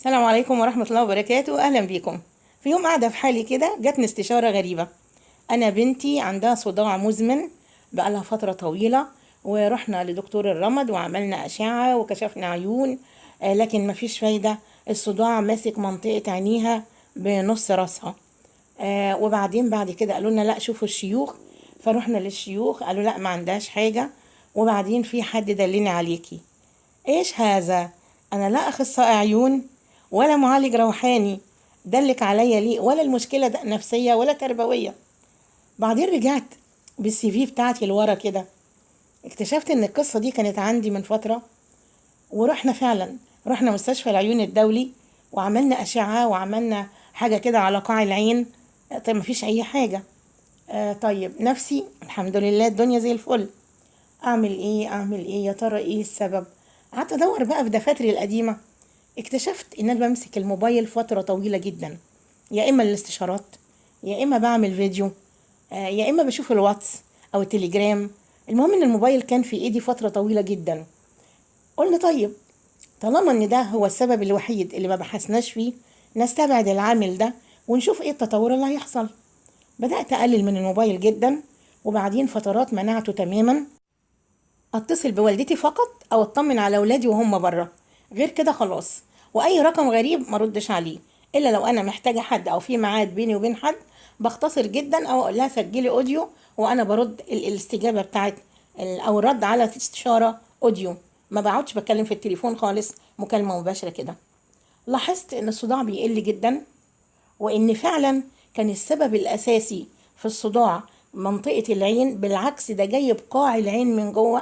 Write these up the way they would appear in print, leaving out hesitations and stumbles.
السلام عليكم ورحمة الله وبركاته. أهلا بيكم. في يوم قاعدة في حالي كده جاتني استشارة غريبة. أنا بنتي عندها صداع مزمن بقالها فترة طويلة، ورحنا لدكتور الرمد وعملنا أشعة وكشفنا عيون. لكن مفيش فايدة. الصداع ماسك منطقة عينيها بنص راسها. وبعدين بعد كده قالوا لنا لا شوفوا الشيوخ. فروحنا للشيوخ قالوا لا ما عندهاش حاجة. وبعدين في حد دلني عليكي. ايش هذا؟ انا لا اخصائي عيون ولا معالج روحاني. دلك عليا ليه؟ ولا المشكله ده نفسيه ولا تربويه. بعدين رجعت بالسي في بتاعتي لورا كده، اكتشفت ان القصه دي كانت عندي من فتره. ورحنا فعلا، رحنا مستشفى العيون الدولي وعملنا اشعه وعملنا حاجه كده على قاع العين. طيب مفيش اي حاجه. طيب نفسي الحمد لله الدنيا زي الفل. اعمل ايه يا ترى ايه السبب؟ قعدت ادور بقى في دفاتري القديمه. اكتشفت ان انا بمسك الموبايل فتره طويله جدا، يا اما الاستشارات، يا اما بعمل فيديو، يا اما بشوف الواتس او التليجرام. المهم ان الموبايل كان في ايدي فتره طويله جدا. قلنا طيب، طالما ان ده هو السبب الوحيد اللي ما بحثناش فيه، نستبعد العامل ده ونشوف ايه التطور اللي هيحصل. بدات اقلل من الموبايل جدا، وبعدين فترات منعته تماما. اتصل بوالدتي فقط او اطمن على اولادي وهم بره، غير كده خلاص. واي رقم غريب ما ردش عليه، الا لو انا محتاجه حد او في ميعاد بيني وبين حد. بختصر جدا او اقول لها سجلي اوديو وانا برد الاستجابه بتاعت او الرد على استشاره اوديو. ما بقعدش بتكلم في التليفون خالص، مكالمه مباشره كده. لاحظت ان الصداع بيقل جدا، وان فعلا كان السبب الاساسي في الصداع منطقة العين. بالعكس ده جاي بقاع العين من جوه،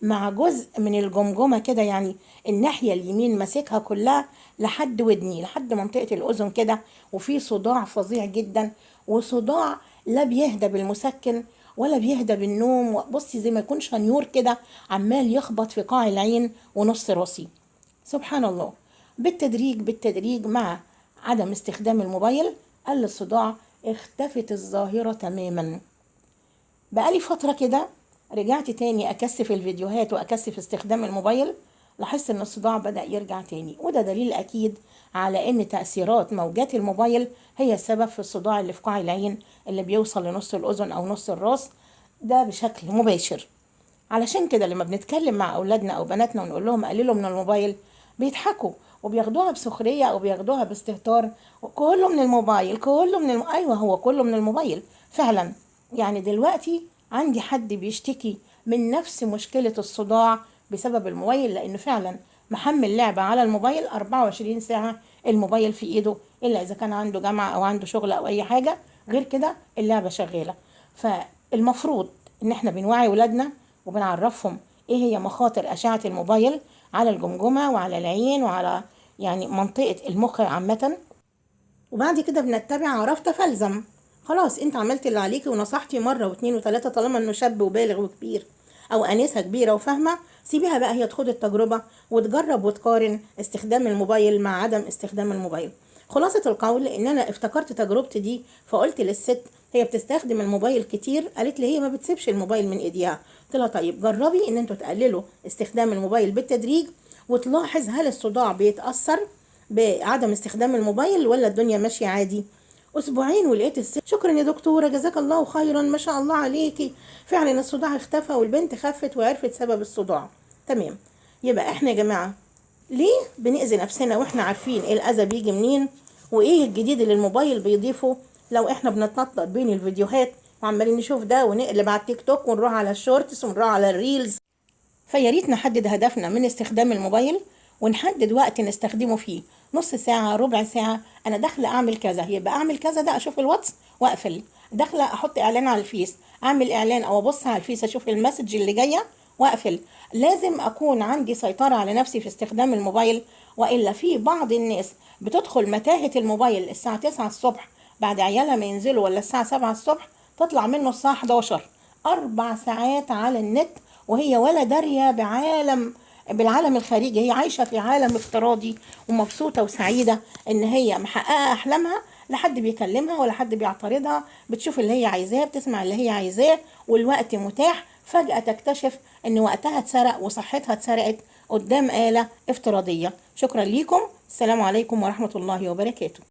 مع جزء من الجمجمة كده، يعني الناحية اليمين ماسكها كلها لحد ودني لحد منطقة الأذن كده. وفي صداع فظيع جدا، وصداع لا بيهدى بالمسكن ولا بيهدى بالنوم. بصي زي ما يكون شنيور كده عمال يخبط في قاع العين ونص راسي. سبحان الله. بالتدريج مع عدم استخدام الموبايل قل الصداع، اختفت الظاهرة تماما. بقالي فترة كده رجعت تاني أكثف الفيديوهات وأكثف استخدام الموبايل. لاحظت إن الصداع بدأ يرجع تاني، وده دليل أكيد على إن تأثيرات موجات الموبايل هي السبب في الصداع اللي في قاع العين، اللي بيوصل لنص الأذن أو نص الراس، ده بشكل مباشر. علشان كده لما بنتكلم مع اولادنا او بناتنا ونقول لهم قللوا من الموبايل، بيضحكوا وبياخدوها بسخريه او بياخدوها باستهتار. كله من الموبايل، ايوه هو كله من الموبايل فعلا. يعني دلوقتي عندي حد بيشتكي من نفس مشكله الصداع بسبب الموبايل، لانه فعلا محمل لعبه على الموبايل 24 ساعه. الموبايل في ايده الا اذا كان عنده جامعه او عنده شغل او اي حاجه، غير كده اللعبه شغاله. فالمفروض ان احنا بنوعي ولادنا وبنعرفهم ايه هي مخاطر اشعة الموبايل على الجمجمة وعلى العين وعلى يعني منطقة المخ عامة. وبعد كده بنتبع عرفت فلزم. خلاص انت عملت اللي عليكي ونصحتي مرة واثنين وثلاثة، طالما انه شاب وبالغ وكبير او انسة كبيرة وفاهمة، سيبيها بقى هي تخوض التجربة وتجرب وتقارن استخدام الموبايل مع عدم استخدام الموبايل. خلاصة القول ان انا افتكرت تجربتي دي، فقلت للست هي بتستخدم الموبايل كتير، قالت لي هي ما بتسيبش الموبايل من ايديها. قلت لها طيب جربي ان انتوا تقللوا استخدام الموبايل بالتدريج، وتلاحظ هل الصداع بيتأثر بعدم استخدام الموبايل ولا الدنيا ماشية عادي. اسبوعين ولقيت الست شكرا يا دكتورة جزاك الله خيرا ما شاء الله عليكي، فعلا الصداع اختفى والبنت خفت وعرفت سبب الصداع. تمام. يبقى احنا يا جماعة ليه بنأذي نفسنا واحنا عارفين ايه الاذى بيجي منين وايه الجديد اللي الموبايل بيضيفه؟ لو احنا بنتنطط بين الفيديوهات وعمالين نشوف ده ونقلب على التيك توك ونروح على الشورتس ونروح على الريلز. فيا ريت نحدد هدفنا من استخدام الموبايل، ونحدد وقت نستخدمه فيه، نص ساعة ربع ساعة. أنا داخلة أعمل كذا يبقى أعمل كذا، ده أشوف الواتس وأقفل. داخلة أحط إعلان على الفيس، أعمل إعلان أو أبص على الفيس أشوف المسج اللي جاية وأقفل. لازم أكون عندي سيطرة على نفسي في استخدام الموبايل، وإلا في بعض الناس بتدخل متاهة الموبايل الساعة 9 الصبح بعد عيالها ما ينزلوا، ولا الساعة 7 الصبح، تطلع منه الساعة 11، 4 ساعات على النت، وهي ولا دارية بالعالم الخارجي. هي عايشة في عالم افتراضي ومبسوطة وسعيدة ان هي محققة احلامها، لا حد بيكلمها ولا حد بيعترضها، بتشوف اللي هي عايزاه، بتسمع اللي هي عايزاه، والوقت متاح. فجأة تكتشف ان وقتها اتسرق وصحتها اتسرقت قدام آلة افتراضية. شكرا ليكم. السلام عليكم ورحمة الله وبركاته.